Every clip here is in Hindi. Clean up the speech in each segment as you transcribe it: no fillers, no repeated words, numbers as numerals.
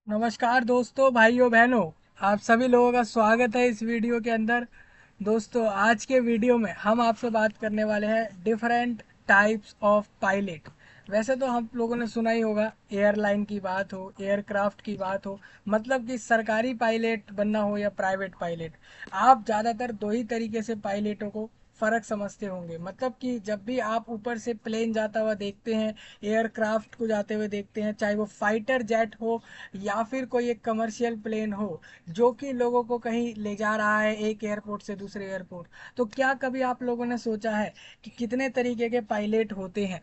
नमस्कार दोस्तों, भाइयों बहनों। आप सभी लोगों का स्वागत है इस वीडियो के अंदर। दोस्तों, आज के वीडियो में हम आपसे बात करने वाले हैं डिफरेंट टाइप्स ऑफ पायलट। वैसे तो हम लोगों ने सुना ही होगा, एयरलाइन की बात हो, एयरक्राफ्ट की बात हो, मतलब कि सरकारी पायलट बनना हो या प्राइवेट पायलट। आप ज़्यादातर दो ही तरीके से पायलटों को फ़र्क समझते होंगे। मतलब कि जब भी आप ऊपर से प्लेन जाता हुआ देखते हैं, एयरक्राफ्ट को जाते हुए देखते हैं, चाहे वो फाइटर जेट हो या फिर कोई एक कमर्शियल प्लेन हो जो कि लोगों को कहीं ले जा रहा है एक एयरपोर्ट से दूसरे एयरपोर्ट, तो क्या कभी आप लोगों ने सोचा है कि कितने तरीके के पायलट होते हैं?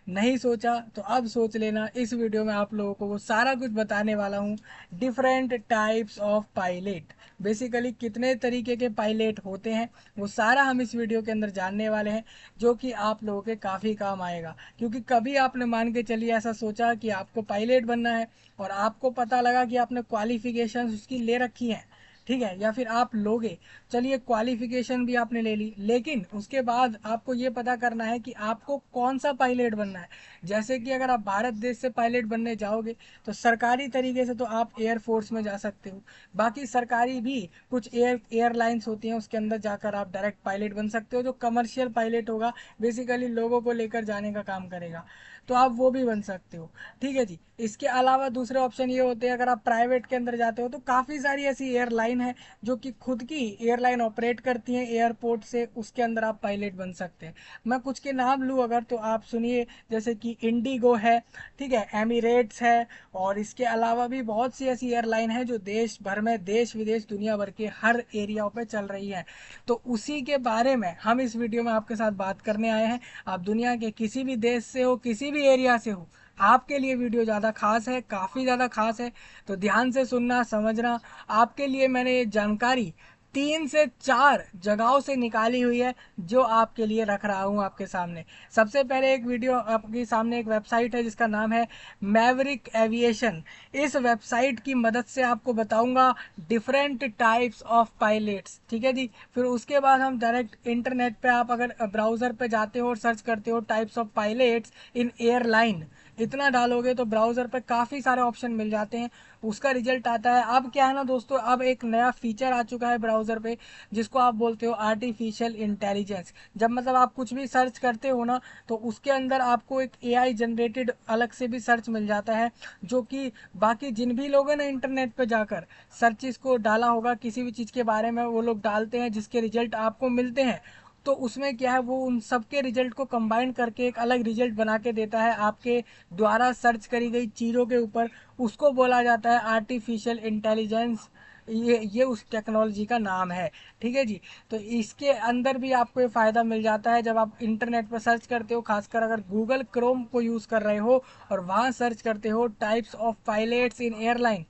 नहीं सोचा तो अब सोच लेना। इस वीडियो में आप लोगों को वो सारा कुछ बताने वाला हूँ। Different types of pilot, basically कितने तरीके के पायलट होते हैं, वो सारा हम इस वीडियो के अंदर जानने वाले हैं, जो कि आप लोगों के काफ़ी काम आएगा। क्योंकि कभी आपने मान के चलिए ऐसा सोचा कि आपको पायलट बनना है और आपको पता लगा कि आपने क्वालिफिकेशन उसकी ले रखी है, ठीक है, या फिर आप लोगे, चलिए क्वालिफिकेशन भी आपने ले ली, लेकिन उसके बाद आपको ये पता करना है कि आपको कौन सा पायलट बनना है। जैसे कि अगर आप भारत देश से पायलट बनने जाओगे तो सरकारी तरीके से तो आप एयरफोर्स में जा सकते हो। बाकी सरकारी भी कुछ एयरलाइंस होती हैं, उसके अंदर जाकर आप डायरेक्ट पायलट बन सकते हो। जो कमर्शियल पायलट होगा, बेसिकली लोगों को लेकर जाने का काम करेगा, तो आप वो भी बन सकते हो। ठीक है जी। इसके अलावा दूसरे ऑप्शन ये होते हैं, अगर आप प्राइवेट के अंदर जाते हो तो काफ़ी सारी ऐसी एयरलाइन है जो कि खुद की एयरलाइन ऑपरेट करती हैं एयरपोर्ट से, उसके अंदर आप पायलट बन सकते हैं। मैं कुछ के नाम लूँ अगर, तो आप सुनिए, जैसे कि इंडिगो है, ठीक है, एमिरेट्स है, और इसके अलावा भी बहुत सी ऐसी एयरलाइन है जो देश भर में, देश विदेश दुनिया भर के हर एरिया पे चल रही है। तो उसी के बारे में हम इस वीडियो में आपके साथ बात करने आए हैं। आप दुनिया के किसी भी देश से हो, किसी भी एरिया से हो, आपके लिए वीडियो ज़्यादा खास है, काफ़ी ज़्यादा खास है। तो ध्यान से सुनना, समझना। आपके लिए मैंने ये जानकारी 3 से 4 जगहों से निकाली हुई है, जो आपके लिए रख रहा हूँ आपके सामने। सबसे पहले एक वीडियो आपके सामने, एक वेबसाइट है जिसका नाम है मैवरिक एविएशन। इस वेबसाइट की मदद से आपको बताऊंगा डिफरेंट टाइप्स ऑफ पायलट्स, ठीक है जी। फिर उसके बाद हम डायरेक्ट इंटरनेट पे, आप अगर ब्राउज़र पे जाते हो और सर्च करते हो types of pilots in airline, इतना डालोगे तो ब्राउज़र पे काफ़ी सारे ऑप्शन मिल जाते हैं, उसका रिजल्ट आता है। अब क्या है ना दोस्तों, अब एक नया फीचर आ चुका है ब्राउज़र पे, जिसको आप बोलते हो आर्टिफिशियल इंटेलिजेंस। जब मतलब आप कुछ भी सर्च करते हो ना, तो उसके अंदर आपको एक एआई जनरेटेड अलग से भी सर्च मिल जाता है, जो कि बाकी जिन भी लोगों ने इंटरनेट पे जाकर सर्चिस को डाला होगा, किसी भी चीज़ के बारे में वो लोग डालते हैं जिसके रिजल्ट आपको मिलते हैं, तो उसमें क्या है, वो उन सब के रिजल्ट को कंबाइन करके एक अलग रिजल्ट बना के देता है आपके द्वारा सर्च करी गई चीज़ों के ऊपर। उसको बोला जाता है आर्टिफिशियल इंटेलिजेंस। ये उस टेक्नोलॉजी का नाम है, ठीक है जी। तो इसके अंदर भी आपको ये फ़ायदा मिल जाता है, जब आप इंटरनेट पर सर्च करते हो, खासकर अगर गूगल क्रोम को यूज़ कर रहे हो और वहाँ सर्च करते हो types of pilots in airline,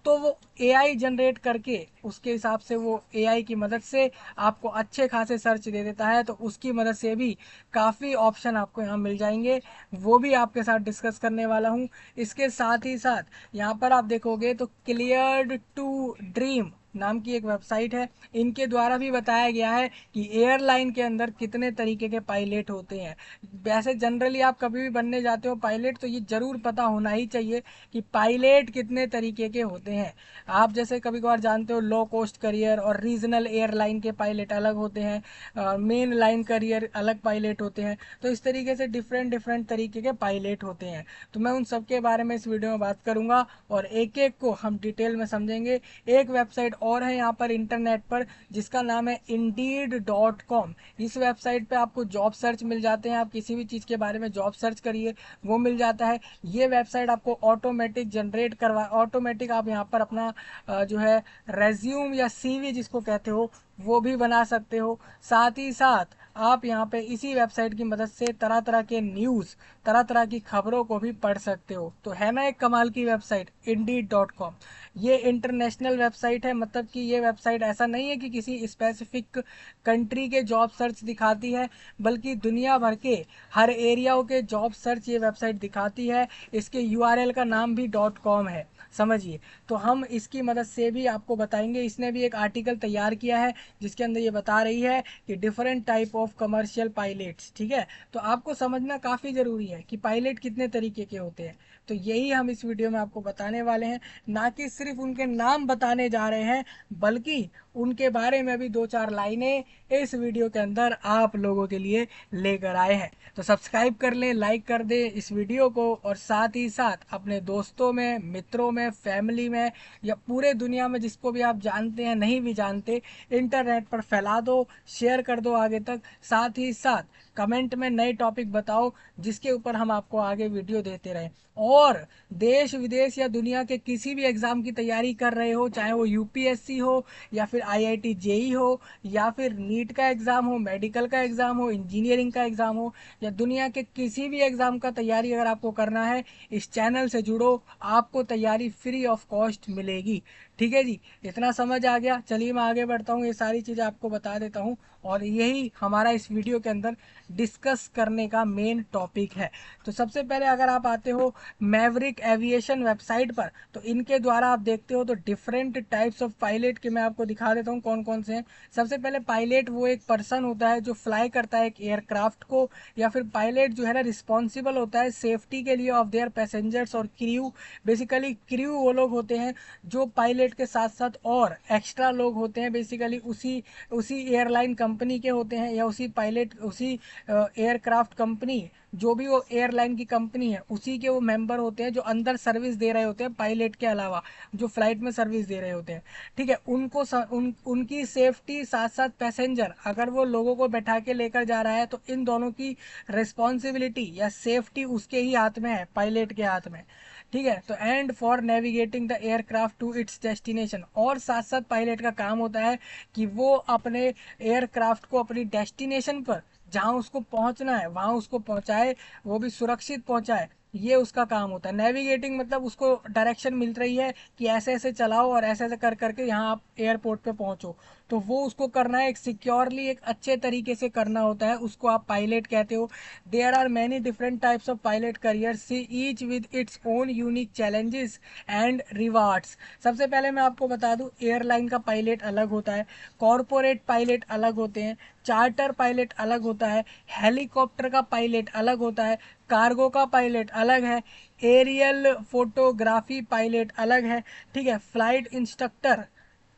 तो वो एआई जनरेट करके उसके हिसाब से, वो एआई की मदद से आपको अच्छे खासे सर्च दे देता है। तो उसकी मदद से भी काफ़ी ऑप्शन आपको यहाँ मिल जाएंगे, वो भी आपके साथ डिस्कस करने वाला हूँ। इसके साथ ही साथ यहाँ पर आप देखोगे तो क्लियर्ड टू ड्रीम नाम की एक वेबसाइट है, इनके द्वारा भी बताया गया है कि एयरलाइन के अंदर कितने तरीके के पायलट होते हैं। वैसे जनरली आप कभी भी बनने जाते हो पायलट, तो ये ज़रूर पता होना ही चाहिए कि पायलट कितने तरीके के होते हैं। आप जैसे कभी कभार जानते हो, लो कॉस्ट करियर और रीजनल एयरलाइन के पायलट अलग होते हैं, मेन लाइन करियर अलग पायलट होते हैं। तो इस तरीके से डिफरेंट डिफरेंट तरीके के पायलट होते हैं। तो मैं उन सब के बारे में इस वीडियो में बात करूंगा और एक एक को हम डिटेल में समझेंगे। एक वेबसाइट और है यहाँ पर इंटरनेट पर, जिसका नाम है Indeed.com। इस वेबसाइट पे आपको जॉब सर्च मिल जाते हैं, आप किसी भी चीज़ के बारे में जॉब सर्च करिए, वो मिल जाता है। ये वेबसाइट आपको ऑटोमेटिक जनरेट करवा, ऑटोमेटिक आप यहाँ पर अपना जो है रेज्यूम या सीवी जिसको कहते हो, वो भी बना सकते हो। साथ ही साथ आप यहाँ पे इसी वेबसाइट की मदद से तरह तरह के न्यूज़, तरह तरह की खबरों को भी पढ़ सकते हो। तो है ना एक कमाल की वेबसाइट Indeed.com। ये इंटरनेशनल वेबसाइट है, मतलब कि ये वेबसाइट ऐसा नहीं है कि किसी स्पेसिफिक कंट्री के जॉब सर्च दिखाती है, बल्कि दुनिया भर के हर एरियाओं के जॉब सर्च ये वेबसाइट दिखाती है। इसके यूआरएल का नाम भी .com है। समझिए। तो हम इसकी मदद से भी आपको बताएंगे। इसने भी एक आर्टिकल तैयार किया है जिसके अंदर ये बता रही है कि different type of commercial pilots, ठीक है। तो आपको समझना काफ़ी ज़रूरी है कि पायलट कितने तरीके के होते हैं। तो यही हम इस वीडियो में आपको बताने वाले हैं, ना कि सिर्फ उनके नाम बताने जा रहे हैं, बल्कि उनके बारे में भी दो चार लाइनें इस वीडियो के अंदर आप लोगों के लिए लेकर आए हैं। तो सब्सक्राइब कर लें, लाइक कर दें इस वीडियो को, और साथ ही साथ अपने दोस्तों में, मित्रों में, फैमिली में, या पूरे दुनिया में जिसको भी आप जानते हैं, नहीं भी जानते, इंटरनेट पर फैला दो, शेयर कर दो आगे तक। साथ ही साथ कमेंट में नए टॉपिक बताओ जिसके ऊपर हम आपको आगे वीडियो देते रहें। और देश विदेश या दुनिया के किसी भी एग्ज़ाम की तैयारी कर रहे हो, चाहे वो यूपीएससी हो या फिर आईआईटी जेई हो या फिर नीट का एग्ज़ाम हो, मेडिकल का एग्ज़ाम हो, इंजीनियरिंग का एग्ज़ाम हो, या दुनिया के किसी भी एग्ज़ाम का तैयारी अगर आपको करना है, इस चैनल से जुड़ो, आपको तैयारी फ्री ऑफ कॉस्ट मिलेगी। ठीक है जी, इतना समझ आ गया। चलिए मैं आगे बढ़ता हूँ, ये सारी चीज़ें आपको बता देता हूँ, और यही हमारा इस वीडियो के अंदर डिस्कस करने का मेन टॉपिक है। तो सबसे पहले अगर आप आते हो मैवरिक एविएशन वेबसाइट पर, तो इनके द्वारा आप देखते हो तो डिफरेंट टाइप्स ऑफ पायलट के मैं आपको दिखा देता हूँ कौन कौन से हैं। सबसे पहले पायलट वो एक पर्सन होता है जो फ्लाई करता है एक एयरक्राफ्ट को, या फिर पायलट जो है ना रिस्पॉन्सिबल होता है सेफ्टी के लिए ऑफ देयर पैसेंजर्स और क्रू। बेसिकली क्रू वो लोग होते हैं जो पायलट के साथ साथ और एक्स्ट्रा लोग होते हैं, बेसिकली उसी उसी एयरलाइन कंपनी के होते हैं, या उसी पायलट उसी एयरक्राफ्ट कंपनी, जो भी वो एयरलाइन की कंपनी है उसी के वो मेंबर होते हैं जो अंदर सर्विस दे रहे होते हैं, पायलट के अलावा जो फ्लाइट में सर्विस दे रहे होते हैं। ठीक है, उनकी सेफ्टी साथ साथ पैसेंजर, अगर वो लोगों को बैठा के लेकर जा रहा है तो इन दोनों की रिस्पॉन्सिबिलिटी या सेफ्टी उसके ही हाथ में है, पायलट के हाथ में। ठीक है, तो and for navigating the aircraft to its destination, और साथ साथ पायलट का काम होता है कि वो अपने एयरक्राफ्ट को अपनी डेस्टिनेशन पर, जहाँ उसको पहुँचना है वहाँ उसको पहुँचाए, वो भी सुरक्षित पहुँचाए। ये उसका काम होता है। नेविगेटिंग मतलब उसको डायरेक्शन मिल रही है कि ऐसे ऐसे चलाओ और ऐसे ऐसे कर करके यहाँ आप एयरपोर्ट पे पहुँचो, तो वो उसको करना है एक सिक्योरली, एक अच्छे तरीके से करना होता है, उसको आप पायलट कहते हो। There are many different types of pilot career, see each with its own unique challenges and rewards. सबसे पहले मैं आपको बता दूं, एयरलाइन का पायलट अलग होता है, कॉरपोरेट पायलट अलग होते हैं, चार्टर पायलट अलग होता है, हेलीकॉप्टर का पायलट अलग होता है, कार्गो का पायलट अलग है, एरियल फोटोग्राफी पायलट अलग है। ठीक है, फ्लाइट इंस्ट्रक्टर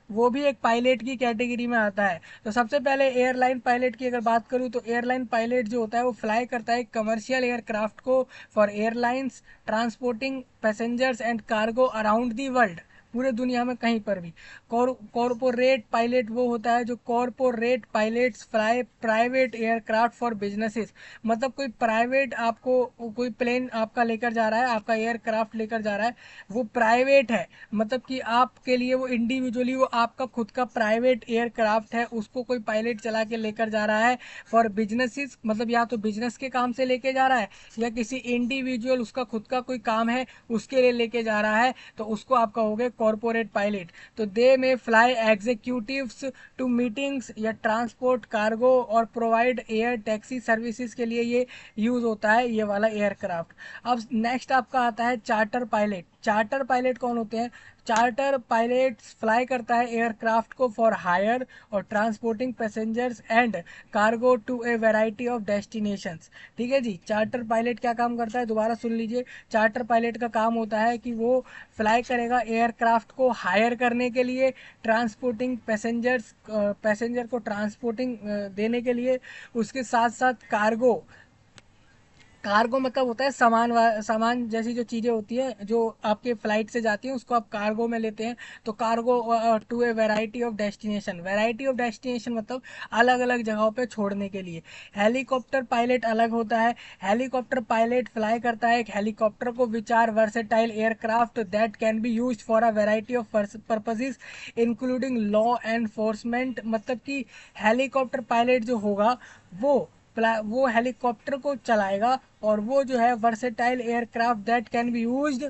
वो भी एक पायलट की कैटेगरी में आता है। तो सबसे पहले एयरलाइन पायलट की अगर बात करूँ, तो एयरलाइन पायलट जो होता है वो फ्लाई करता है कमर्शियल एयरक्राफ्ट को for airlines transporting passengers and cargo around the world, पूरे दुनिया में कहीं पर भी। कॉरपोरेट पायलट वो होता है जो corporate pilots fly private aircraft for businesses, मतलब कोई प्राइवेट आपको कोई प्लेन आपका लेकर जा रहा है, आपका एयरक्राफ्ट लेकर जा रहा है, वो प्राइवेट है, मतलब कि आपके लिए वो इंडिविजुअली वो आपका खुद का प्राइवेट एयरक्राफ्ट है, उसको कोई पायलट चला के लेकर जा रहा है फॉर बिजनेसेस, मतलब या तो बिजनेस के काम से लेके जा रहा है, या किसी इंडिविजुअल उसका खुद का कोई काम है उसके लिए लेके जा रहा है, तो उसको आपका हो गया कॉरपोरेट पायलट। तो दे में फ्लाई एग्जीक्यूटिव्स टू मीटिंग्स या ट्रांसपोर्ट कार्गो और प्रोवाइड एयर टैक्सी सर्विसेज के लिए ये यूज होता है ये वाला एयरक्राफ्ट। अब नेक्स्ट आपका आता है चार्टर पायलट। चार्टर पायलट कौन होते हैं? चार्टर पायलट फ्लाई करता है एयरक्राफ्ट को फॉर हायर और transporting passengers and cargo to a variety of destinations. ठीक है जी, चार्टर पायलट क्या काम करता है, दोबारा सुन लीजिए। चार्टर पायलट का काम होता है कि वो फ्लाई करेगा एयरक्राफ्ट को हायर करने के लिए, ट्रांसपोर्टिंग पैसेंजर को ट्रांसपोर्टिंग देने के लिए, उसके साथ साथ कार्गो। कार्गो मतलब होता है सामान सामान जैसी जो चीज़ें होती है जो आपके फ्लाइट से जाती हैं उसको आप कार्गो में लेते हैं। तो cargo to a variety of destination, variety of destination मतलब अलग अलग जगहों पे छोड़ने के लिए। हेलीकॉप्टर पायलट अलग होता है। हेलीकॉप्टर पायलट फ्लाई करता है एक हेलीकॉप्टर को which are versatile aircraft that can be use for a variety of purposes including law enforcement, मतलब कि हेलीकॉप्टर पायलट जो होगा वो हेलीकॉप्टर को चलाएगा, और वो जो है versatile aircraft that can be used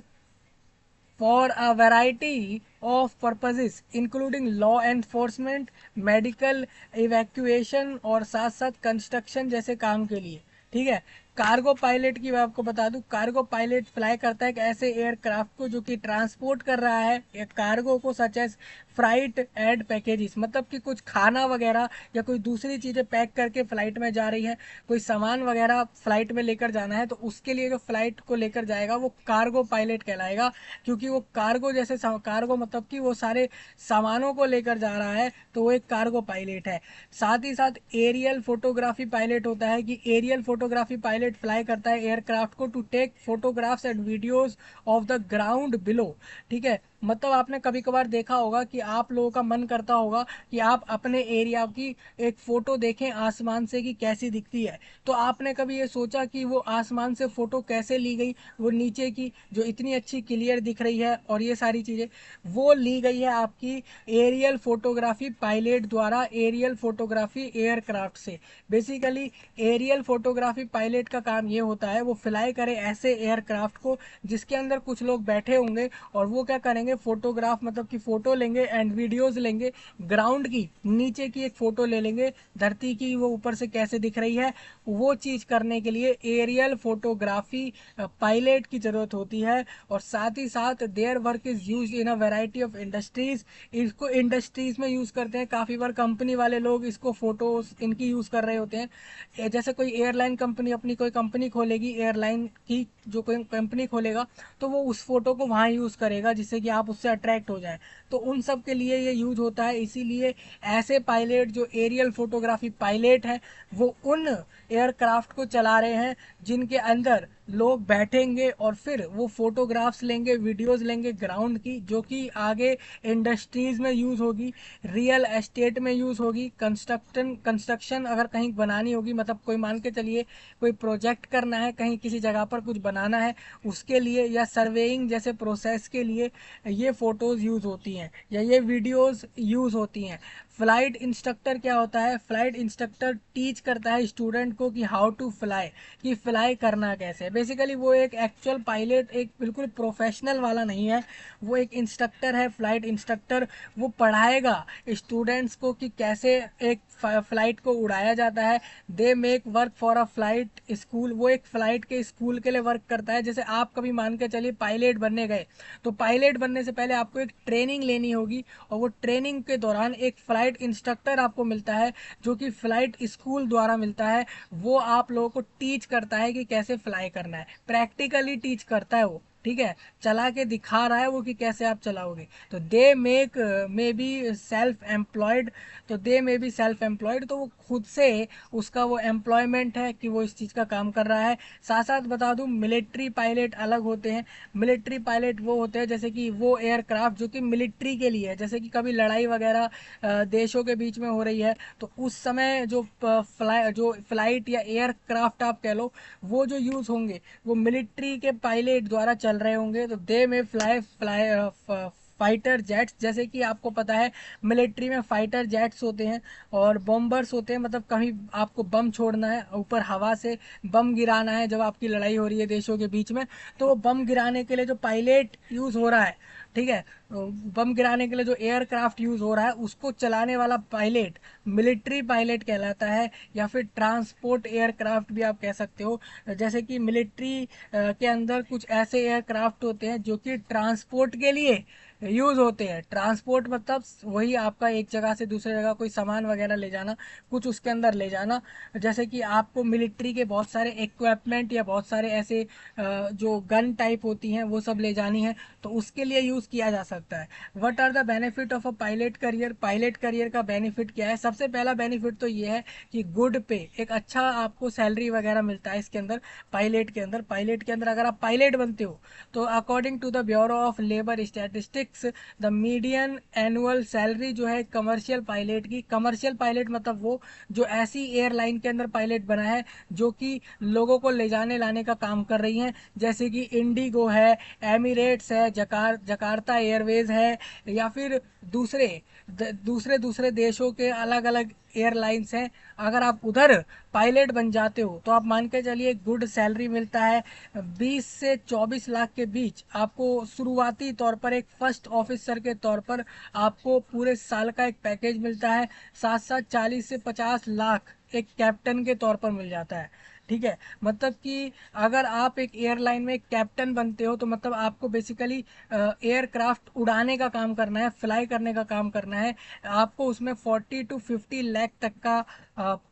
for a variety of purposes including law enforcement, medical evacuation और साथ साथ कंस्ट्रक्शन जैसे काम के लिए। ठीक है, कार्गो पायलट की मैं आपको बता दूं, कार्गो पायलट फ्लाई करता है एक ऐसे एयरक्राफ्ट को जो कि ट्रांसपोर्ट कर रहा है एक कार्गो को, such as flight and packages, मतलब कि कुछ खाना वगैरह या कोई दूसरी चीज़ें पैक करके फ्लाइट में जा रही है, कोई सामान वगैरह फ्लाइट में लेकर जाना है, तो उसके लिए जो फ्लाइट को लेकर जाएगा वो कार्गो पायलट कहलाएगा। क्योंकि वो कार्गो जैसे कार्गो मतलब कि वो सारे सामानों को लेकर जा रहा है, तो वो एक कार्गो पायलट है। साथ ही साथ एरियल फोटोग्राफी पायलट होता है कि एरियल फोटोग्राफी पायलट फ्लाई करता है एयरक्राफ्ट को to take photographs and videos of the ground below. ठीक है, मतलब आपने कभी कभार देखा होगा कि आप लोगों का मन करता होगा कि आप अपने एरिया की एक फ़ोटो देखें आसमान से कि कैसी दिखती है। तो आपने कभी ये सोचा कि वो आसमान से फ़ोटो कैसे ली गई, वो नीचे की जो इतनी अच्छी क्लियर दिख रही है और ये सारी चीज़ें, वो ली गई है आपकी एरियल फोटोग्राफी पायलट द्वारा, एरियल फोटोग्राफी एयरक्राफ्ट से। बेसिकली एरियल फोटोग्राफी पायलट का काम ये होता है वो फ्लाई करे ऐसे एयरक्राफ्ट को जिसके अंदर कुछ लोग बैठे होंगे और वो क्या करेंगे, फोटोग्राफ मतलब कि फ़ोटो लेंगे एंड वीडियोज़ लेंगे ग्राउंड की, नीचे की एक फ़ोटो ले लेंगे धरती की, वो ऊपर से कैसे दिख रही है, वो चीज़ करने के लिए एरियल फोटोग्राफी पायलट की ज़रूरत होती है। और साथ ही साथ their work is use in a variety of industries, इसको इंडस्ट्रीज़ में यूज़ करते हैं काफ़ी बार, कंपनी वाले लोग इसको फ़ोटोज़ इनकी यूज़ कर रहे होते हैं। जैसे कोई एयरलाइन कंपनी अपनी कोई कंपनी खोलेगी, एयरलाइन की जो कोई कंपनी खोलेगा, तो वो उस फोटो को वहाँ यूज़ करेगा जिससे कि आप उससे अट्रैक्ट हो जाए। तो उन सब के लिए ये यूज होता है। इसीलिए ऐसे पायलट जो एरियल फोटोग्राफी पायलट हैं वो उन एयरक्राफ्ट को चला रहे हैं जिनके अंदर लोग बैठेंगे और फिर वो फोटोग्राफ्स लेंगे, वीडियोस लेंगे ग्राउंड की, जो कि आगे इंडस्ट्रीज में यूज़ होगी, रियल एस्टेट में यूज़ होगी, कंस्ट्रक्शन अगर कहीं बनानी होगी, मतलब कोई मान के चलिए कोई प्रोजेक्ट करना है, कहीं किसी जगह पर कुछ बनाना है उसके लिए, या सर्वेइंग जैसे प्रोसेस के लिए ये फ़ोटोज़ यूज़ होती हैं या ये वीडियोज़ यूज़ होती हैं। फ्लाइट इंस्ट्रक्टर क्या होता है, फ्लाइट इंस्ट्रक्टर टीच करता है स्टूडेंट को कि हाउ टू फ्लाई, कि फ्लाई करना कैसे है। बेसिकली वो एक एक्चुअल पायलट, एक बिल्कुल प्रोफेशनल वाला नहीं है, वो एक इंस्ट्रक्टर है, फ्लाइट इंस्ट्रक्टर। वो पढ़ाएगा स्टूडेंट्स को कि कैसे एक फ्लाइट को उड़ाया जाता है। They make work for a flight school, वो एक फ्लाइट के स्कूल के लिए वर्क करता है। जैसे आप कभी मान के चलिए पायलट बनने गए, तो पायलट बनने से पहले आपको एक ट्रेनिंग लेनी होगी, और वो ट्रेनिंग के दौरान एक फ्लाइट इंस्ट्रक्टर आपको मिलता है जो कि फ्लाइट स्कूल द्वारा मिलता है। वो आप लोगों को टीच करता है कि कैसे फ्लाई करना है, प्रैक्टिकली टीच करता है वो। ठीक है, चला के दिखा रहा है वो कि कैसे आप चलाओगे। तो they make may be self employed, तो दे मे बी सेल्फ एम्प्लॉयड, तो वो खुद से उसका वो एम्प्लॉयमेंट है कि वो इस चीज़ का काम कर रहा है। साथ साथ बता दूं मिलिट्री पायलट अलग होते हैं। मिलिट्री पायलट वो होते हैं जैसे कि वो एयरक्राफ्ट जो कि मिलिट्री के लिए है, जैसे कि कभी लड़ाई वगैरह देशों के बीच में हो रही है, तो उस समय जो फ्लाइट या एयरक्राफ्ट आप कह लो, वो जो यूज़ होंगे वो मिलिट्री के पायलट द्वारा चल रहे होंगे। तो दे में फ्लाई फ्लाई फाइटर जेट्स, जैसे कि आपको पता है मिलिट्री में फाइटर जेट्स होते हैं और बॉम्बर्स होते हैं, मतलब कहीं आपको बम छोड़ना है ऊपर, हवा से बम गिराना है जब आपकी लड़ाई हो रही है देशों के बीच में, तो वो बम गिराने के लिए जो पायलट यूज़ हो रहा है, ठीक है, बम गिराने के लिए जो एयरक्राफ्ट यूज़ हो रहा है उसको चलाने वाला पायलट मिलिट्री पायलट कहलाता है, या फिर ट्रांसपोर्ट एयरक्राफ्ट भी आप कह सकते हो। जैसे कि मिलिट्री के अंदर कुछ ऐसे एयरक्राफ्ट होते हैं जो कि ट्रांसपोर्ट के लिए यूज़ होते हैं। ट्रांसपोर्ट मतलब वही आपका एक जगह से दूसरे जगह कोई सामान वगैरह ले जाना, कुछ उसके अंदर ले जाना। जैसे कि आपको मिलिट्री के बहुत सारे इक्विपमेंट या बहुत सारे ऐसे जो गन टाइप होती हैं वो सब ले जानी है, तो उसके लिए यूज़ किया जा सकता है। What are the benefit of a pilot career, pilot career का बेनिफिट क्या है? सबसे पहला बेनिफिट तो ये है कि गुड पे, एक अच्छा आपको सैलरी वगैरह मिलता है इसके अंदर, पायलट के अंदर अगर आप पायलट बनते हो तो according to the Bureau of Labor Statistics the median annual salary जो है कमर्शियल पायलट की, कमर्शियल पायलट मतलब वो जो ऐसी एयरलाइन के अंदर पायलट बना है जो कि लोगों को ले जाने लाने का काम कर रही हैं, जैसे कि इंडिगो है, एमिरेट्स है, जकार्ता एयरवेज है, या फिर दूसरे देशों के अलग अलग एयरलाइंस हैं। अगर आप उधर पायलट बन जाते हो तो आप मान के चलिए गुड सैलरी मिलता है, 20 से 24 लाख के बीच आपको शुरुआती तौर पर एक फर्स्ट ऑफिसर के तौर पर आपको पूरे साल का एक पैकेज मिलता है। साथ साथ 40 से 50 लाख एक कैप्टन के तौर पर मिल जाता है। ठीक है, मतलब कि अगर आप एक एयरलाइन में कैप्टन बनते हो तो मतलब आपको बेसिकली एयरक्राफ्ट उड़ाने का काम करना है, फ्लाई करने का काम करना है। आपको उसमें 40 to 50 लाख तक का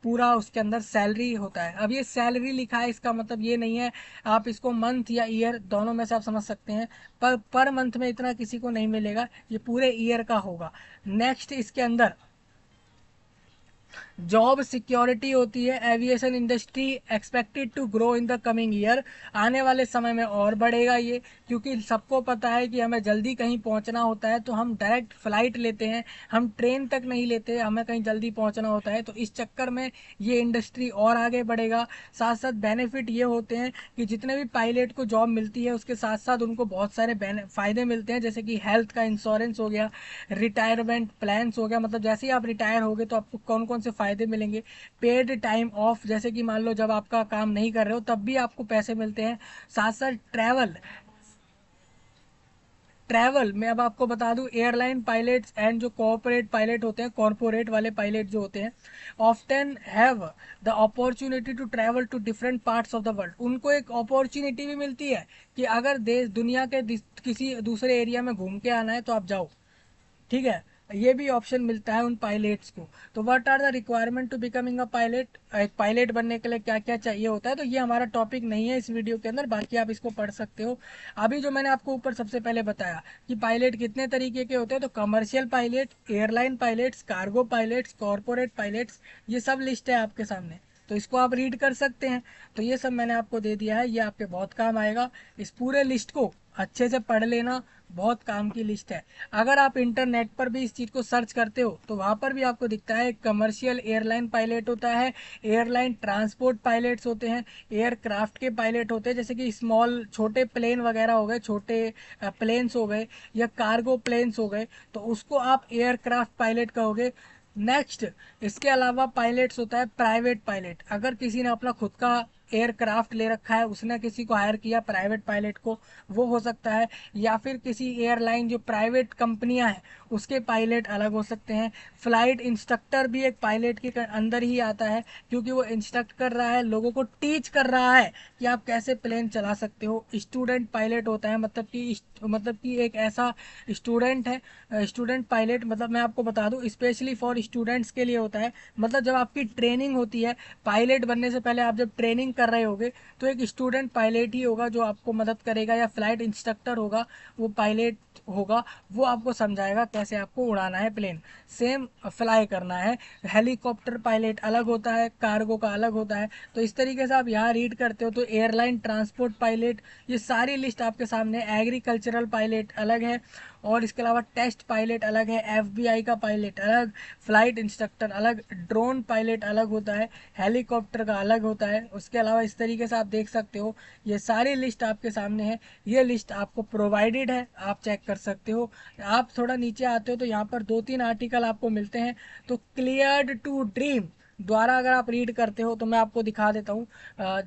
पूरा उसके अंदर सैलरी होता है। अब ये सैलरी लिखा है, इसका मतलब ये नहीं है, आप इसको मंथ या ईयर दोनों में से आप समझ सकते हैं, पर मंथ में इतना किसी को नहीं मिलेगा, ये पूरे ईयर का होगा। नेक्स्ट इसके अंदर जॉब सिक्योरिटी होती है। Aviation industry expected to grow in the coming year, आने वाले समय में और बढ़ेगा ये, क्योंकि सबको पता है कि हमें जल्दी कहीं पहुंचना होता है तो हम डायरेक्ट फ्लाइट लेते हैं, हम ट्रेन तक नहीं लेते, हमें कहीं जल्दी पहुंचना होता है, तो इस चक्कर में ये इंडस्ट्री और आगे बढ़ेगा। साथ साथ बेनिफिट ये होते हैं कि जितने भी पायलट को जॉब मिलती है उसके साथ साथ उनको बहुत सारे फायदे मिलते हैं, जैसे कि हेल्थ का इंश्योरेंस हो गया, रिटायरमेंट प्लान्स हो गया, मतलब जैसे ही आप रिटायर होगे तो आपको कौन कौन से फायदे मिलेंगे। पेड टाइम ऑफ, जैसे कि मान लो जब आपका काम नहीं कर रहे हो तब भी आपको पैसे मिलते हैं। साथ साथ ट्रैवल, ट्रैवल में अब आपको बता दूं, एयरलाइन पायलट्स एंड जो कॉर्पोरेट पायलट होते हैं, कॉर्पोरेट वाले पायलट जो होते हैं, often have the opportunity to travel to different parts of the world. उनको एक अपॉर्चुनिटी भी मिलती है कि अगर देश दुनिया के किसी दूसरे एरिया में घूम के आना है तो आप जाओ, ठीक है, ये भी ऑप्शन मिलता है उन पायलट्स को। तो what are the requirement to becoming a pilot, एक पायलट बनने के लिए क्या क्या चाहिए होता है, तो ये हमारा टॉपिक नहीं है इस वीडियो के अंदर, बाकी आप इसको पढ़ सकते हो। अभी जो मैंने आपको ऊपर सबसे पहले बताया कि पायलट कितने तरीके के होते हैं, तो commercial pilot, airline pilots, cargo pilots, corporate pilots, ये सब लिस्ट है आपके सामने, तो इसको आप रीड कर सकते हैं। तो ये सब मैंने आपको दे दिया है, ये आपके बहुत काम आएगा। इस पूरे लिस्ट को अच्छे से पढ़ लेना, बहुत काम की लिस्ट है। अगर आप इंटरनेट पर भी इस चीज़ को सर्च करते हो तो वहाँ पर भी आपको दिखता है, कमर्शियल एयरलाइन पायलट होता है, एयरलाइन ट्रांसपोर्ट पायलट्स होते हैं, एयरक्राफ्ट के पायलट होते हैं, जैसे कि स्मॉल छोटे प्लेन वगैरह हो गए, छोटे प्लेन्स हो गए या कार्गो प्लेन्स हो गए, तो उसको आप एयरक्राफ्ट पायलट कहोगे। नेक्स्ट इसके अलावा पायलट्स होता है प्राइवेट पायलट, अगर किसी ने अपना खुद का एयरक्राफ्ट ले रखा है, उसने किसी को हायर किया प्राइवेट पायलट को, वो हो सकता है। या फिर किसी एयरलाइन जो प्राइवेट कंपनियां हैं उसके पायलट अलग हो सकते हैं। फ्लाइट इंस्ट्रक्टर भी एक पायलट के अंदर ही आता है, क्योंकि वो इंस्ट्रक्ट कर रहा है, लोगों को टीच कर रहा है कि आप कैसे प्लेन चला सकते हो। स्टूडेंट पायलट होता है, मतलब कि एक ऐसा स्टूडेंट है, स्टूडेंट पायलट, मतलब मैं आपको बता दूं स्पेशली फॉर स्टूडेंट्स के लिए होता है। मतलब जब आपकी ट्रेनिंग होती है पायलट बनने से पहले, आप जब ट्रेनिंग कर रहे होगे तो एक स्टूडेंट पायलट ही होगा जो आपको मदद करेगा, या फ्लाइट इंस्ट्रक्टर होगा, वो पायलट होगा, वो आपको समझाएगा कैसे आपको उड़ाना है प्लेन, सेम फ्लाई करना है। हेलीकॉप्टर पायलट अलग होता है, कार्गो का अलग होता है। तो इस तरीके से आप यहाँ रीड करते हो तो एयरलाइन ट्रांसपोर्ट पायलट, ये सारी लिस्ट आपके सामने। एग्रीकल्चरल पायलट अलग है, और इसके अलावा टेस्ट पायलट अलग है, एफबीआई का पायलट अलग, फ्लाइट इंस्ट्रक्टर अलग, ड्रोन पायलट अलग होता है, हेलीकॉप्टर का अलग होता है। उसके अलावा इस तरीके से आप देख सकते हो, ये सारी लिस्ट आपके सामने है, ये लिस्ट आपको प्रोवाइडेड है, आप चेक कर सकते हो। आप थोड़ा नीचे आते हो तो यहाँ पर 2-3 आर्टिकल आपको मिलते हैं। तो क्लियर्ड टू ड्रीम द्वारा अगर आप रीड करते हो तो मैं आपको दिखा देता हूँ।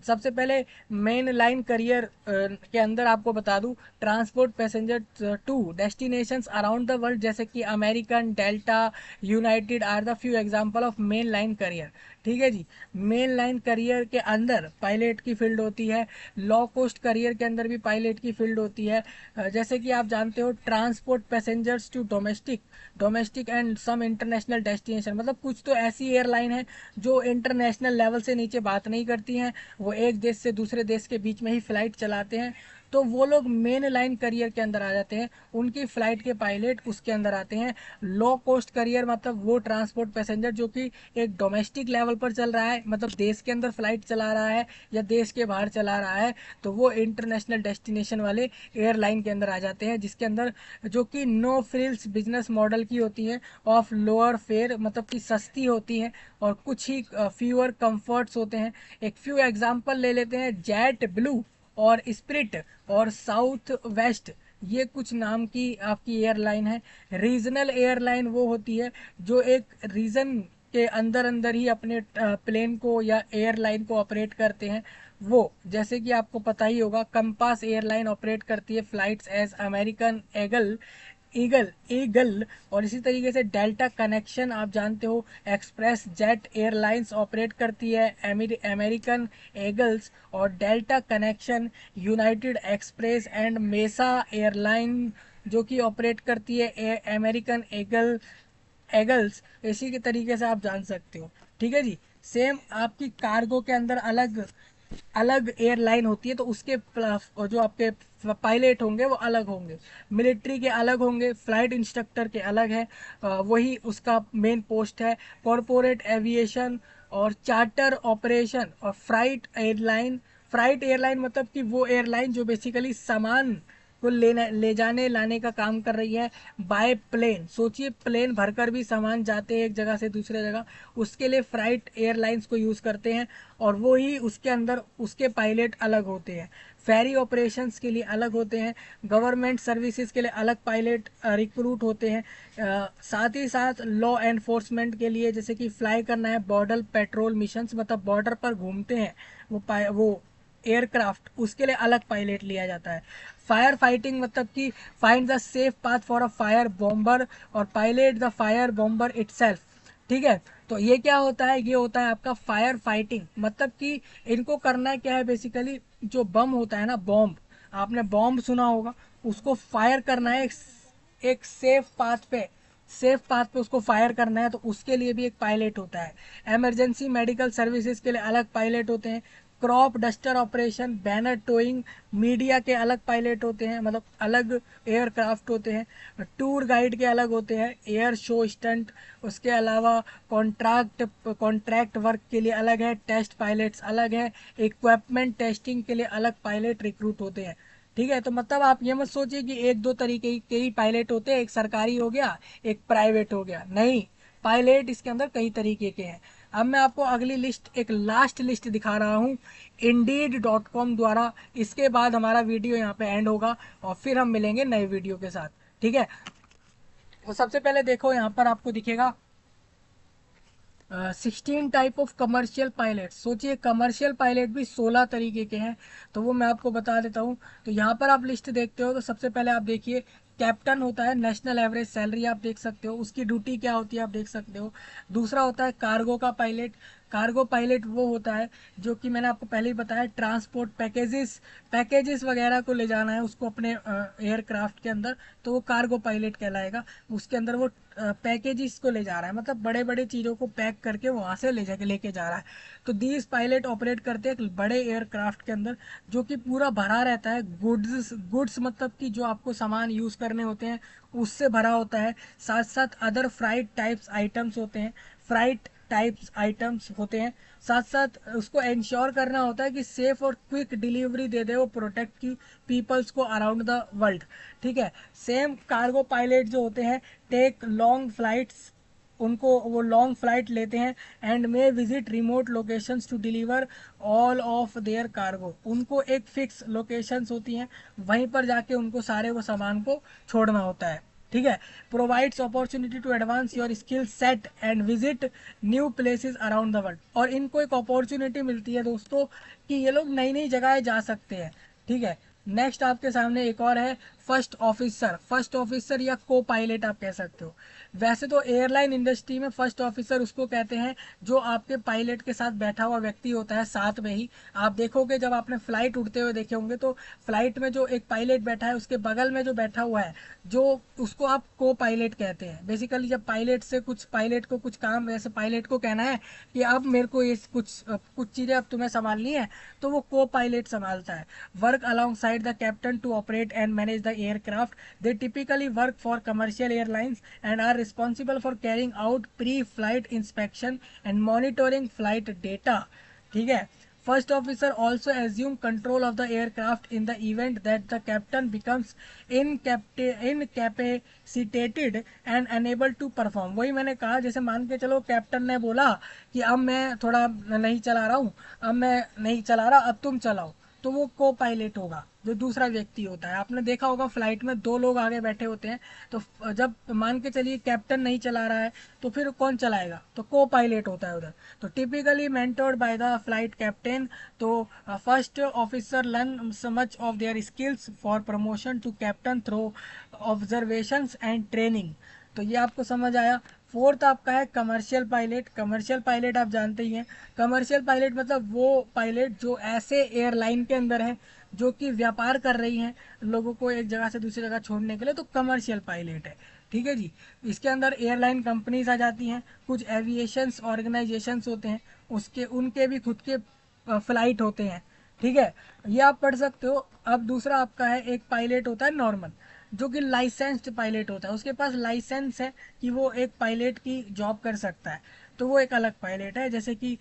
सबसे पहले मेन लाइन करियर के अंदर आपको बता दूं, transport passenger to destinations around the world, जैसे कि American, Delta, United are the few example of main line carrier. ठीक है जी, मेन लाइन करियर के अंदर पायलट की फील्ड होती है। लो कॉस्ट करियर के अंदर भी पायलट की फील्ड होती है। जैसे कि आप जानते हो, transport passengers to domestic, domestic and some international destination, मतलब कुछ तो ऐसी एयरलाइन है जो इंटरनेशनल लेवल से नीचे बात नहीं करती हैं, वो एक देश से दूसरे देश के बीच में ही फ्लाइट चलाते हैं, तो वो लोग मेन लाइन करियर के अंदर आ जाते हैं, उनकी फ्लाइट के पायलट उसके अंदर आते हैं। लो कॉस्ट करियर मतलब वो ट्रांसपोर्ट पैसेंजर जो कि एक डोमेस्टिक लेवल पर चल रहा है, मतलब देश के अंदर फ्लाइट चला रहा है या देश के बाहर चला रहा है, तो वो इंटरनेशनल डेस्टिनेशन वाले एयरलाइन के अंदर आ जाते हैं, जिसके अंदर जो कि नो फ्रिल्स बिजनेस मॉडल की होती है, ऑफ लोअर फेयर, मतलब कि सस्ती होती है, और कुछ ही फ्यूअर कंफर्ट्स होते हैं। एक फ्यू एग्जांपल ले लेते हैं, जेट ब्लू और स्प्रिट और साउथ वेस्ट, ये कुछ नाम की आपकी एयरलाइन है। रीजनल एयरलाइन वो होती है जो एक रीजन के अंदर अंदर ही अपने प्लेन को या एयरलाइन को ऑपरेट करते हैं। वो जैसे कि आपको पता ही होगा, कंपास एयरलाइन ऑपरेट करती है flights as American Eagle, Eagle Eagle. और इसी तरीके से डेल्टा कनेक्शन आप जानते हो, एक्सप्रेस जेट एयरलाइंस ऑपरेट करती है अमेरिकन ईगल्स, और Delta Connection United Express and Mesa Airline जो कि ऑपरेट करती है अमेरिकन ईगल्स। इसी के तरीके से आप जान सकते हो। ठीक है जी। सेम आपकी कार्गो के अंदर अलग अलग एयरलाइन होती है, तो उसके जो आपके पायलट होंगे वो अलग होंगे। मिलिट्री के अलग होंगे, फ्लाइट इंस्ट्रक्टर के अलग है, वही उसका मेन पोस्ट है। कॉरपोरेट एविएशन और चार्टर ऑपरेशन और फ्राइट एयरलाइन मतलब कि वो एयरलाइन जो बेसिकली सामान को ले जाने लाने का काम कर रही है बाय प्लेन। सोचिए प्लेन भरकर भी सामान जाते हैं एक जगह से दूसरे जगह, उसके लिए फ्राइट एयरलाइंस को यूज़ करते हैं। और वो ही उसके अंदर उसके पायलट अलग होते हैं। फेरी ऑपरेशंस के लिए अलग होते हैं। गवर्नमेंट सर्विसेज के लिए अलग पायलट रिक्रूट होते हैं। साथ ही साथ लॉ एनफोर्समेंट के लिए, जैसे कि फ्लाई करना है बॉर्डर पेट्रोल मिशंस, मतलब बॉर्डर पर घूमते हैं वो एयरक्राफ्ट, उसके लिए अलग पायलट लिया जाता है। फायर फाइटिंग मतलब कि find the safe path for a fire bomber और pilot the fire bomber itself. ठीक है। तो ये क्या होता है, ये होता है आपका फायर फाइटिंग। मतलब कि इनको करना क्या है बेसिकली, जो बम होता है ना, बॉम्ब, आपने बॉम्ब सुना होगा, उसको फायर करना है एक सेफ पाथ पे उसको फायर करना है, तो उसके लिए भी एक पायलट होता है। इमरजेंसी मेडिकल सर्विसेज के लिए अलग पायलट होते हैं। Crop duster operation, banner towing, media के अलग पायलट होते हैं, मतलब अलग एयरक्राफ्ट होते हैं। टूर गाइड के अलग होते हैं। एयर शो स्टंट, उसके अलावा कॉन्ट्रैक्ट वर्क के लिए अलग है, टेस्ट पायलट्स अलग है। इक्विपमेंट टेस्टिंग के लिए अलग पायलट रिक्रूट होते हैं। ठीक है। तो मतलब आप ये मत सोचिए कि एक दो तरीके के ही पायलट होते हैं, एक सरकारी हो गया एक प्राइवेट हो गया, नहीं। पायलट इसके अंदर कई तरीके के हैं। अब मैं आपको अगली लिस्ट, एक लास्ट लिस्ट दिखा रहा हूँ Indeed.com द्वारा। इसके बाद हमारा वीडियो यहाँ पे एंड होगा और फिर हम मिलेंगे नए वीडियो के साथ। ठीक है। तो सबसे पहले देखो यहाँ पर आपको दिखेगा 16 टाइप ऑफ कमर्शियल पायलट। सोचिए कमर्शियल पायलट भी 16 तरीके के हैं, तो वो मैं आपको बता देता हूँ। तो यहाँ पर आप लिस्ट देखते हो, तो सबसे पहले आप देखिए कैप्टन होता है, नेशनल एवरेज सैलरी आप देख सकते हो, उसकी ड्यूटी क्या होती है आप देख सकते हो। दूसरा होता है कार्गो का पायलट। कार्गो पायलट वो होता है जो कि मैंने आपको पहले ही बताया, ट्रांसपोर्ट पैकेजेस वगैरह को ले जाना है उसको अपने एयरक्राफ्ट के अंदर, तो वो कार्गो पायलट कहलाएगा। उसके अंदर वो पैकेजेस को ले जा रहा है, मतलब बड़े बड़े चीज़ों को पैक करके वहाँ से ले जाके लेके जा रहा है। तो दीज पायलट ऑपरेट करते हैं एक बड़े एयरक्राफ्ट के अंदर जो कि पूरा भरा रहता है गुड्स मतलब कि जो आपको सामान यूज़ करने होते हैं उससे भरा होता है। साथ साथ अदर फ्राइट टाइप्स आइटम्स होते हैं। साथ साथ उसको इंश्योर करना होता है कि सेफ और क्विक डिलीवरी दे दे वो प्रोटेक्ट की पीपल्स को अराउंड द वर्ल्ड। ठीक है। सेम कार्गो पायलट जो होते हैं टेक लॉन्ग फ्लाइट्स, उनको वो लॉन्ग फ्लाइट लेते हैं and may visit remote locations to deliver all of their cargo. उनको एक फिक्स लोकेशंस होती हैं, वहीं पर जाके उनको सारे वो सामान को छोड़ना होता है। ठीक है। Provides opportunity to advance your skill set and visit new places around the world. और इनको एक अपॉर्चुनिटी मिलती है दोस्तों कि ये लोग नई नई जगह जा सकते हैं। ठीक है। नेक्स्ट आपके सामने एक और है फर्स्ट ऑफिसर या को पायलट आप कह सकते हो। वैसे तो एयरलाइन इंडस्ट्री में फर्स्ट ऑफिसर उसको कहते हैं जो आपके पायलट के साथ बैठा हुआ व्यक्ति होता है साथ में ही। आप देखोगे जब आपने फ्लाइट उड़ते हुए देखे होंगे तो फ्लाइट में जो एक पायलट बैठा है उसके बगल में जो बैठा हुआ है, जो उसको आप को पायलट कहते हैं। बेसिकली जब पायलट को कुछ काम, जैसे पायलट को कहना है कि अब मेरे को ये कुछ चीज़ें अब तुम्हें संभालनी है, तो वो को पायलट संभालता है। Work alongside the captain to operate and manage the aircraft. They typically work for commercial airlines and are responsible for carrying out pre-flight inspection and monitoring flight data। ठीक है। First officer also assume control of the aircraft in the event that the captain becomes incapacitated and unable to perform। वही मैंने कहा, जैसे मान के चलो कैप्टन ने बोला कि अब मैं थोड़ा नहीं चला रहा हूँ, अब मैं नहीं चला रहा, अब तुम चलाओ, तो वो को पायलट होगा, जो दूसरा व्यक्ति होता है। आपने देखा होगा फ्लाइट में दो लोग आगे बैठे होते हैं, तो जब मान के चलिए कैप्टन नहीं चला रहा है तो फिर कौन चलाएगा, तो को पायलट होता है उधर। तो typically mentored by the flight captain. तो first officer learn so much of their skills for promotion to captain through observations and training। तो ये आपको समझ आया। फोर्थ आपका है कमर्शियल पायलट। कमर्शियल पायलट आप जानते ही हैं। कमर्शियल पायलट मतलब वो पायलट जो ऐसे एयरलाइन के अंदर है जो कि व्यापार कर रही हैं लोगों को एक जगह से दूसरी जगह छोड़ने के लिए, तो कमर्शियल पायलट है। ठीक है जी। इसके अंदर एयरलाइन कंपनीज आ जाती हैं, कुछ एविएशंस ऑर्गेनाइजेशंस होते हैं, उसके उनके भी खुद के फ्लाइट होते हैं। ठीक है, ये आप पढ़ सकते हो। अब दूसरा आपका है एक पायलट होता है नॉर्मल, जो कि लाइसेंस्ड पायलट होता है, उसके पास लाइसेंस है कि वो एक पायलट की जॉब कर सकता है, तो वो एक अलग पायलट है। जैसे कि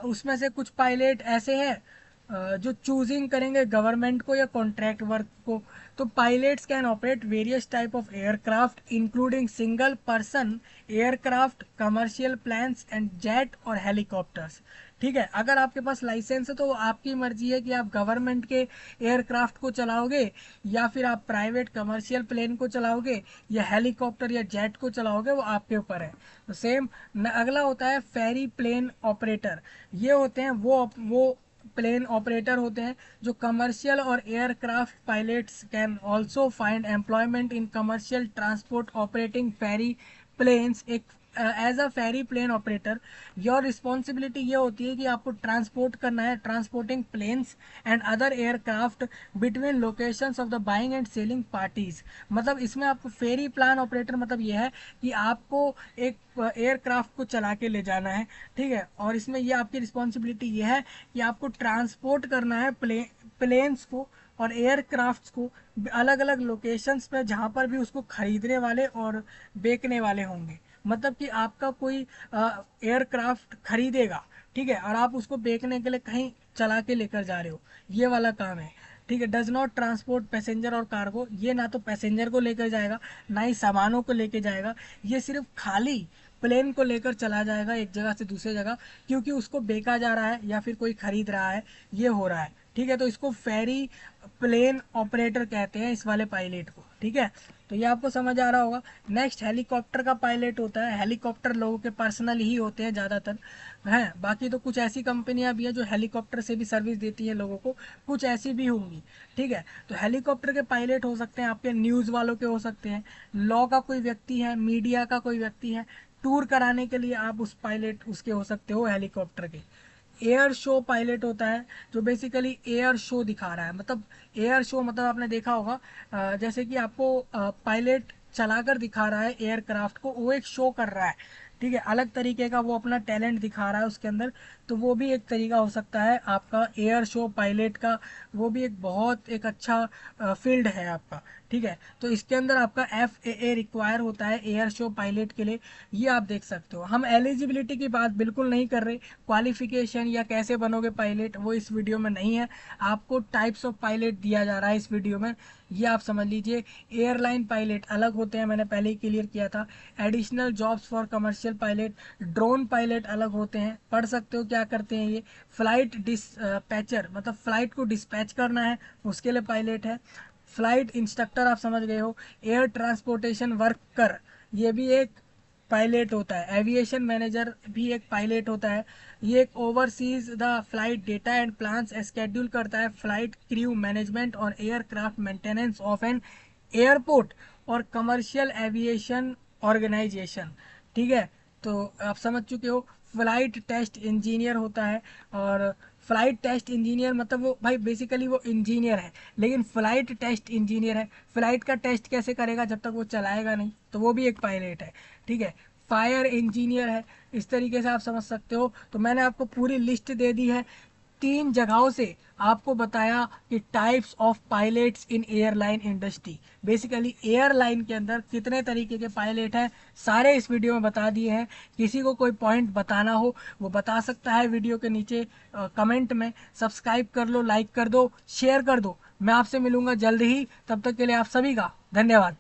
उसमें से कुछ पायलट ऐसे हैं जो चूजिंग करेंगे गवर्नमेंट को या कॉन्ट्रैक्ट वर्क को। तो pilots can operate various type of aircraft including single person aircraft, commercial planes and jet और हेलीकॉप्टर्स। ठीक है, अगर आपके पास लाइसेंस है तो आपकी मर्जी है कि आप गवर्नमेंट के एयरक्राफ्ट को चलाओगे या फिर आप प्राइवेट कमर्शियल प्लेन को चलाओगे या हेलीकॉप्टर या जेट को चलाओगे, वो आपके ऊपर है। तो सेम अगला होता है फेरी प्लेन ऑपरेटर। ये होते हैं वो प्लेन ऑपरेटर होते हैं जो कमर्शियल और aircraft pilots can also find employment in commercial transport operating ferry planes. एक as a ferry plane operator your responsibility ये होती है कि आपको ट्रांसपोर्ट करना है, transporting planes and other aircraft between locations of the buying and selling parties. मतलब इसमें आपको फेरी प्लान ऑपरेटर मतलब ये है कि आपको एक एयरक्राफ्ट को चला के ले जाना है। ठीक है, और इसमें ये आपकी रिस्पॉन्सिबिलिटी ये है कि आपको ट्रांसपोर्ट करना है प्लेन्स को और एयरक्राफ्ट्स को अलग अलग लोकेशंस पे जहाँ पर भी उसको खरीदने वाले और बेचने वाले होंगे। मतलब कि आपका कोई एयरक्राफ्ट खरीदेगा, ठीक है, और आप उसको बेचने के लिए कहीं चला के लेकर जा रहे हो, ये वाला काम है। ठीक है, डज नॉट ट्रांसपोर्ट पैसेंजर और कार्गो। ये ना तो पैसेंजर को लेकर जाएगा ना ही सामानों को लेकर जाएगा, ये सिर्फ खाली प्लेन को लेकर चला जाएगा एक जगह से दूसरी जगह, क्योंकि उसको बेचा जा रहा है या फिर कोई खरीद रहा है, ये हो रहा है। ठीक है, तो इसको फेरी प्लेन ऑपरेटर कहते हैं इस वाले पायलट को। ठीक है, तो ये आपको समझ आ रहा होगा। नेक्स्ट हेलीकॉप्टर का पायलट होता है। हेलीकॉप्टर लोगों के पर्सनल ही होते हैं ज़्यादातर हैं, बाकी तो कुछ ऐसी कंपनियां भी हैं जो हेलीकॉप्टर से भी सर्विस देती हैं लोगों को, कुछ ऐसी भी होंगी। ठीक है, तो हेलीकॉप्टर के पायलट हो सकते हैं आपके न्यूज़ वालों के हो सकते हैं, लॉ का कोई व्यक्ति है, मीडिया का कोई व्यक्ति है, टूर कराने के लिए आप उस पायलट उसके हो सकते हो हेलीकॉप्टर के। एयर शो पायलट होता है जो बेसिकली एयर शो दिखा रहा है। मतलब एयर शो मतलब आपने देखा होगा जैसे कि आपको पायलट चलाकर दिखा रहा है एयरक्राफ्ट को, वो एक शो कर रहा है। ठीक है, अलग तरीके का वो अपना टैलेंट दिखा रहा है उसके अंदर, तो वो भी एक तरीका हो सकता है आपका एयर शो पायलट का। वो भी एक बहुत एक अच्छा फील्ड है आपका। ठीक है, तो इसके अंदर आपका FAA रिक्वायर होता है एयर शो पायलट के लिए, ये आप देख सकते हो। हम एलिजिबिलिटी की बात बिल्कुल नहीं कर रहे, क्वालिफिकेशन या कैसे बनोगे पायलट वो इस वीडियो में नहीं है। आपको टाइप्स ऑफ पायलट दिया जा रहा है इस वीडियो में, ये आप समझ लीजिए। एयरलाइन पायलट अलग होते हैं, मैंने पहले ही क्लियर किया था। Additional jobs for commercial pilot, drone pilot अलग होते हैं, पढ़ सकते हो क्या करते हैं ये। फ्लाइट डिस्पैचर मतलब फ्लाइट को डिस्पैच करना है, उसके लिए पायलट है। फ्लाइट इंस्ट्रक्टर आप समझ गए हो। एयर ट्रांसपोर्टेशन वर्कर, ये भी एक पायलट होता है। एविएशन मैनेजर भी एक पायलट होता है। ये एक overseas the flight data and plans schedule करता है फ्लाइट क्रू मैनेजमेंट और aircraft maintenance of an airport और कमर्शियल एविएशन ऑर्गेनाइजेशन। ठीक है, तो आप समझ चुके हो। फ्लाइट टेस्ट इंजीनियर होता है, और फ्लाइट टेस्ट इंजीनियर मतलब वो भाई बेसिकली वो इंजीनियर है लेकिन फ्लाइट टेस्ट इंजीनियर है। फ्लाइट का टेस्ट कैसे करेगा जब तक वो चलाएगा नहीं, तो वो भी एक पायलट है। ठीक है, फायर इंजीनियर है। इस तरीके से आप समझ सकते हो। तो मैंने आपको पूरी लिस्ट दे दी है, 3 जगहों से आपको बताया कि types of pilots in airline industry. Basically airline के अंदर कितने तरीके के पायलट हैं सारे इस वीडियो में बता दिए हैं। किसी को कोई पॉइंट बताना हो वो बता सकता है वीडियो के नीचे कमेंट में। सब्सक्राइब कर लो, लाइक कर दो, शेयर कर दो। मैं आपसे मिलूंगा जल्द ही, तब तक के लिए आप सभी का धन्यवाद।